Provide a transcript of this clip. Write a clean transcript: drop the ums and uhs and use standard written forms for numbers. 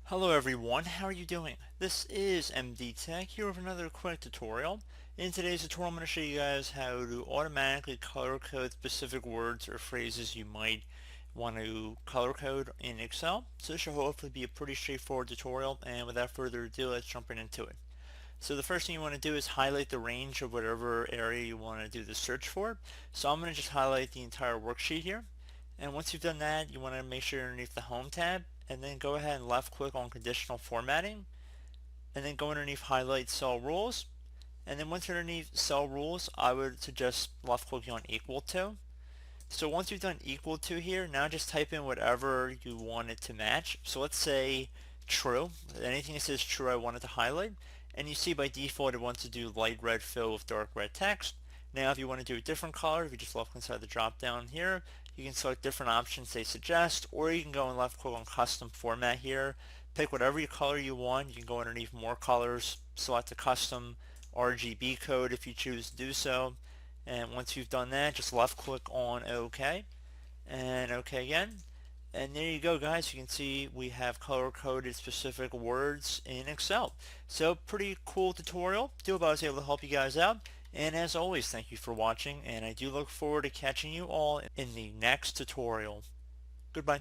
Hello everyone, how are you doing? This is MD Tech here with another quick tutorial. In today's tutorial I'm going to show you guys how to automatically color code specific words or phrases you might want to color code in Excel. So this should hopefully be a pretty straightforward tutorial, and without further ado, let's jump right into it. So the first thing you want to do is highlight the range of whatever area you want to do the search for. So I'm going to just highlight the entire worksheet here. And once you've done that, you want to make sure you're underneath the Home tab, and then go ahead and left click on Conditional Formatting, and then go underneath Highlight Cell Rules. And then once you're underneath Cell Rules, I would suggest left clicking on Equal To. So once you've done equal to here, now just type in whatever you want it to match. So let's say true. Anything that says true I want it to highlight. And you see by default it wants to do light red fill with dark red text. Now if you want to do a different color, if you just left inside the drop down here, you can select different options they suggest, or you can go and left click on custom format here. Pick whatever color you want. You can go underneath more colors, select a custom RGB code if you choose to do so. And once you've done that, just left click on OK and OK again. And there you go, guys. You can see we have color coded specific words in Excel. So pretty cool tutorial. Do hope I was able to help you guys out. And as always, thank you for watching, and I do look forward to catching you all in the next tutorial. Goodbye.